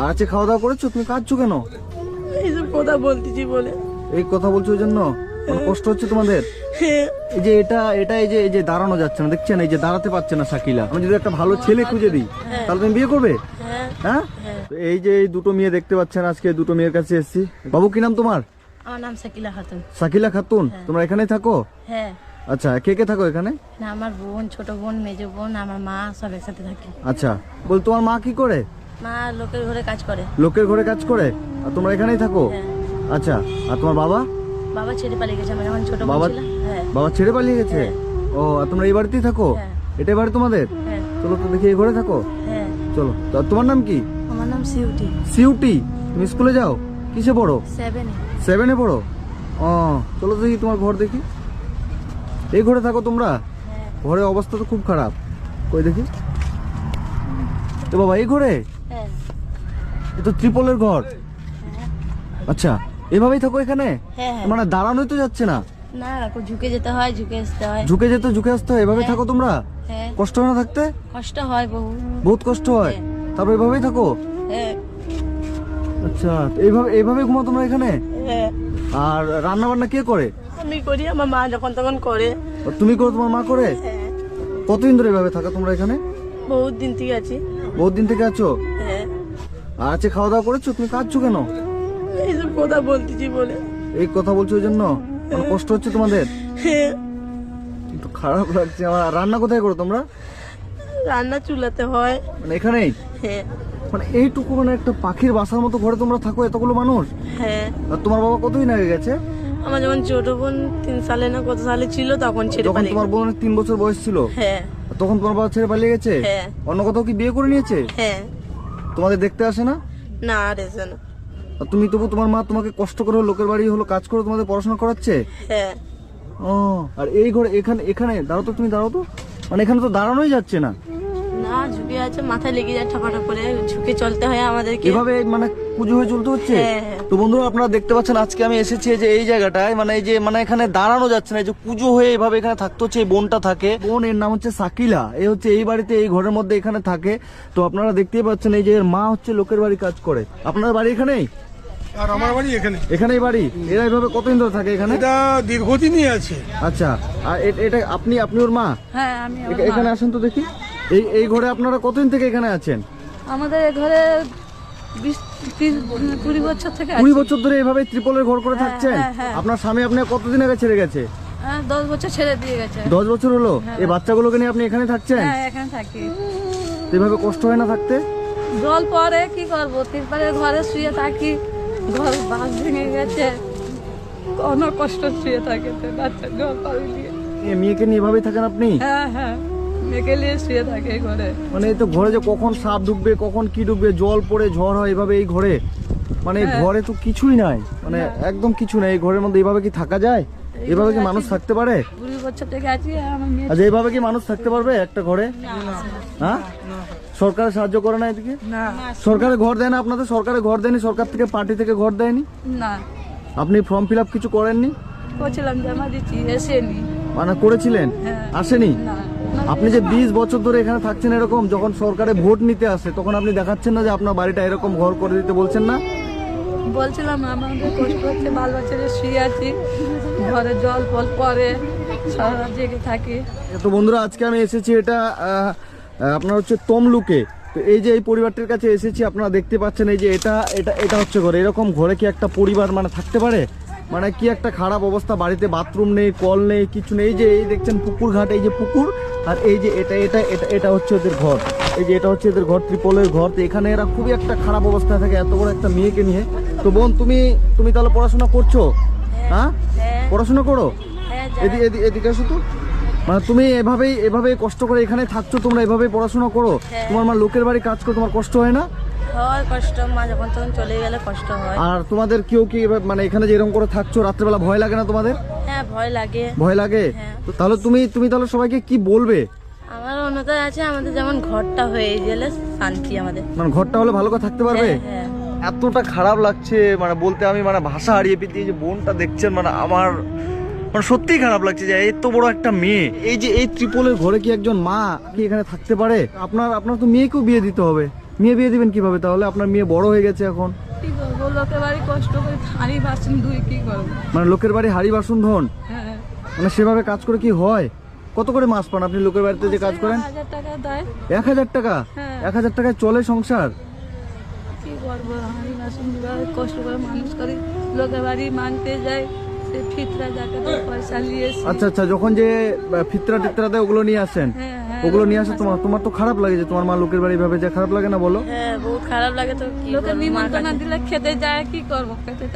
আচ্ছা, খাওয়া দাওয়া করেছো? তুমি কাঁদছো কেন? এইসব কথা বলতেছি বলে। এই কথা বলছো ওই জন্য কষ্ট হচ্ছে তোমাদের? এই যে এই যে দাঁড়ানো যাচ্ছে না, দেখছেন? এই যে দাঁড়াতে পারছে না শাকিলা। আমি যদি একটা ভালো ছেলে খুঁজে দিই তাহলে তুমি বিয়ে করবে? হ্যাঁ। তো এই যে এই দুটো মেয়ে দেখতে পাচ্ছেন, আজকে দুটো মেয়ের কাছে এসেছি। বাবু, কি নাম তোমার? আমার নাম শাকিলা খাতুন। শাকিলা খাতুন, তোমরা এখানেই থাকো? হ্যাঁ। আচ্ছা, কে কে থাকো এখানে? না, আমার বোন, ছোট বোন, মেজো বোন, আমার মা সব একসাথে থাকি। আচ্ছা, বল তোমার মা কি করে? মা লোকের ঘরে কাজ করে। লোকের ঘরে কাজ করে, আর তোমরা এখানেই থাকো? হ্যাঁ। আচ্ছা, আর তোমার বাবা? বাবা ছেড়ে পালিয়ে গেছে আমরা যখন ছোট বাবা ছিলাম। হ্যাঁ। বাবা ছেড়ে পালিয়ে গেছে? ও, আর তোমরা এই বাড়িতেই থাকো? হ্যাঁ। এটাই বাড়ি তোমাদের? হ্যাঁ। চলো তো দেখি, এই ঘরে থাকো। হ্যাঁ। চলো। তো তোমার নাম কি? আমার নাম সিউটি। সিউটি। তুমি স্কুলে যাও? কিসে পড়ো? 7-এ। 7-এ পড়ো? ও, চলো দেখি তোমার ঘর দেখি। এই ঘরে থাকো তোমরা? হ্যাঁ। ঘরের অবস্থা তো খুব খারাপ। কই দেখি। তো বাবা, এই ঘরে? হ্যাঁ। এ তো ত্রিপলের ঘর। আচ্ছা, এভাবেই থাকো এখানে? হ্যাঁ। মানে দাঁড়ানোই তো যাচ্ছে না। না, ঝুঁকে যেতে হয়, ঝুঁকে আসতে হয়। ঝুঁকে যেতে ঝুঁকে আসতে হয়, এভাবে থাকো তোমরা? হ্যাঁ। কষ্ট হয় না থাকতে? কষ্ট হয় বহু। বহুত কষ্ট হয়। তারপর এভাবেই থাকো? হ্যাঁ। আচ্ছা, তো এইভাবে ঘুমাও তোমরা এখানে? হ্যাঁ। আর রান্না বান্না কে করে? আমি করি, আমার মা যখন তখন করে। আর তুমি করো, তোমার মা করে? হ্যাঁ। কতদিন ধরে এভাবে থাকা তোমরা এখানে? বহুত দিন থেকে আছি। বহুত দিন থেকে আছো? হ্যাঁ। আর আজকে খাওয়া দাওয়া করেছো? তুমি কাঁদছো কেন? এইসব কথা বলতেছি বলে। এই কথা বলছো ওই জন্য কষ্ট হচ্ছে তোমাদের? হ্যাঁ। কিন্তু খারাপ লাগছে আমার। আর রান্না কোথায় করো তোমরা? রান্না চুলাতে হয়। মানে এখানেই? হ্যাঁ। মানে এইটুকু, মানে একটা পাখির বাসার মতো ঘরে তোমরা থাকো, এতগুলো মানুষ? হ্যাঁ। আর তোমার বাবা কতদিন আগে গেছে? আমার যখন ছোট বোন 3 সালে না কত সালে ছিল তখন ছেড়ে যখন পালিয়ে তোমার গেছে। বোনের 3 বছর বয়স ছিল? হ্যাঁ। তখন তোমার বাবা ছেড়ে পালিয়ে গেছে? হ্যাঁ। অন্য কোথাও কি বিয়ে করে নিয়েছে? হ্যাঁ। তোমাদের দেখতে আসে না? না, আর এসে না। আর তুমি তবু, তোমার মা তোমাকে কষ্ট করে লোকের বাড়ি হলো কাজ করে তোমাদের পড়াশোনা করাচ্ছে? হ্যাঁ। ও, আর এই ঘরে এখানে দাঁড়াও তো, তুমি দাঁড়াও তো। মানে এখানে তো দাঁড়ানোই যাচ্ছে না। না, ঝুঁকে আছে, মাথায় লেগে যায় ঠাপাটা করে, ঝুঁকে চলতে হয় আমাদেরকে। এভাবে মানে পুজো হয়ে চলতে হচ্ছে? হ্যাঁ। তো বন্ধুরা, আপনারা দেখতে পাচ্ছেন আজকে আমি এসেছি এই যে এই জায়গাটায়, মানে এই যে মানে এখানে দাঁড়ানো যাচ্ছে না, এই যে পুজো হয়ে এভাবে এখানে থাকতে হচ্ছে। এই বোনটা থাকে, বোন, এর নাম হচ্ছে শাকিলা। এই হচ্ছে এই বাড়িতে, এই ঘরের মধ্যে এখানে থাকে। তো আপনারা দেখতেই পাচ্ছেন এই যে এর মা হচ্ছে লোকের বাড়ি কাজ করে। আপনার বাড়ি এখানেই? আর আমার বাড়ি এখানে। এখানেই বাড়ি? এরা এইভাবে কতদিন ধরে থাকে এখানে? এটা দীর্ঘদিনই আছে। আচ্ছা, আর এটা আপনি ওর মা? হ্যাঁ, আমি। এখানে আসেন তো দেখি। এই ঘরে আপনারা কতদিন থেকে এখানে আছেন? আমাদের ঘরে 20 বছর থেকে 20 বছর ধরে এইভাবে ত্রিপলের ঘর করে থাকছেন? হ্যাঁ, হ্যাঁ। আপনার স্বামী আপনার কতদিন আগে ছেড়ে গেছে? 10 বছর ছেড়ে দিয়ে গেছে। 10 বছর হলো? এই বাচ্চাগুলোকে নিয়ে আপনি এখানে থাকছেন? হ্যাঁ, এখানে থাকি। তো এভাবে কষ্ট হয় না থাকতে? জল পরে কি করবো, তিরপালের ঘরে শুয়ে থাকি, ঘর বাঁশ ভেঙে গেছে, অনেক কষ্ট শুয়ে থাকে বাচ্চা জল পানি দিয়ে। এই মেয়েকে নিয়ে এভাবেই থাকেন আপনি? হ্যাঁ, হ্যাঁ, মেয়েকে নিয়ে শুয়ে থাকে ঘরে। মানে এই তো ঘরে যে কখন সাপ ঢুকবে, কখন কি ঢুকবে, জল পড়ে ঝড় হয় এভাবে এই ঘরে। মানে এই ঘরে তো কিছুই নাই, মানে একদম কিছু নাই। এই ঘরের মধ্যে এইভাবে কি থাকা যায়? এভাবে কি মানুষ থাকতে পারে? 20 বছর থেকে আছি আমার মেয়ে। আচ্ছা, এইভাবে কি মানুষ থাকতে পারবে একটা ঘরে? হ্যাঁ? সরকারের সাহায্য করে না এদিকে? না, সরকারে ঘর দেয় না আপনাদের? সরকারে ঘর দেয়নি? সরকার থেকে, পার্টি থেকে ঘর দেয়নি? না, আপনি ফর্ম ফিল আপ কিছু করেননি? করছিলাম, জমা দিচ্ছি, এসেনি। মানে করেছিলেন? হ্যাঁ। আসেনি? না, আপনি যে 20 বছর ধরে এখানে থাকছেন এরকম, যখন সরকারে ভোট নিতে আসে তখন আপনি দেখাচ্ছেন না যে আপনার বাড়িটা এরকম ঘর করে দিতে, বলছেন না? বলছিলাম আমাদের কষ্ট হচ্ছে, বাল বাচ্চারা শুয়ে আছি, ঘরে জল ফল পরে, সারা রাত জেগে থাকি। তো বন্ধুরা, আজকে আমি এসেছি এটা আপনার হচ্ছে তমলুকে। তো এই যে এই পরিবারটির কাছে এসেছি, আপনারা দেখতে পাচ্ছেন এই যে এটা হচ্ছে ঘরে। এরকম ঘরে কি একটা পরিবার মানে থাকতে পারে? মানে কি একটা খারাপ অবস্থা। বাড়িতে বাথরুম নেই, কল নেই, কিছু নেই। এই যে এই দেখছেন পুকুর ঘাট, এই যে পুকুর, আর এই যে এটা হচ্ছে ওদের ঘর। এই যে এটা হচ্ছে এদের ঘর, ত্রিপলের ঘর। তো এখানে এরা খুবই একটা খারাপ অবস্থায় থাকে এত বড় একটা মেয়েকে নিয়ে। তো বোন, তুমি তাহলে পড়াশোনা করছো? হ্যাঁ, পড়াশোনা করো। এদিকে আসো তো। মানে তুমি এভাবেই কষ্ট করে এখানে থাকছো, তোমরা এভাবেই পড়াশোনা করো? তোমার মা লোকের বাড়ি কাজ করে, তোমার কষ্ট হয় না? হয় কষ্ট, মা যখন তখন চলে গেলে কষ্ট হয়। আর তোমাদের কেউ কি মানে এখানে যে এরকম করে থাকছো, রাত্রেবেলা ভয় লাগে না তোমাদের? হ্যাঁ, ভয় লাগে। ভয় লাগে? হ্যাঁ। তো তাহলে তুমি তাহলে সবাইকে কি বলবে? আমার অনুদান আছে, আমাদের যেমন ঘরটা হয়ে গেলে শান্তি আমাদের। মানে ঘরটা হলে ভালো করে থাকতে পারবে? হ্যাঁ। এতটা খারাপ লাগছে মানে বলতে, আমি মানে ভাষা হারিয়ে পেয়েছি। এই যে বোনটা দেখছেন, মানে আমার মানে সত্যিই খারাপ লাগছে যে এত বড় একটা মেয়ে এই যে এই ত্রিপলের ঘরে কি একজন মা কি এখানে থাকতে পারে? আপনার তো মেয়েকেও বিয়ে দিতে হবে। মেয়ে বিয়ে দিবেন কিভাবে তাহলে? আপনার মেয়ে বড় হয়ে গেছে এখন। কি করবো, লোকের বাড়ি কষ্ট করে হাঁড়ি বাসন ধুই, কি করবো? মানে লোকের বাড়ি হাড়ি বাসন ধন, হ্যাঁ, মানে সেভাবে কাজ করে কি হয়? কত করে মাস পান আপনি লোকের বাড়িতে যে কাজ করেন? 1000 টাকা দেয়। 1000 টাকা? হ্যাঁ। 1000 টাকায় চলে সংসার? কি করবো, হাঁড়ি বাসন ধুই, কষ্ট করে মানুষ করি, লোকের বাড়ি মানতে যাই, সে ফিতরা যাকে পয়সা নিয়ে এসে। আচ্ছা আচ্ছা, যখন যে ফিতরা টিতরা দেয় ওগুলো নিয়ে আসেন, হ্যাঁ, হ্যাঁ। ওগুলো নিয়ে আসে তোমার তোমার তো খারাপ লাগে যে তোমার মা লোকের বাড়ি ভাবে যে, খারাপ লাগে না বলো? হ্যাঁ বহুত খারাপ লাগে তো কি লোকের করবো, মা নিমন্ত্রণ কাছে- দিলে খেতে যায়, কি করবো, খেতে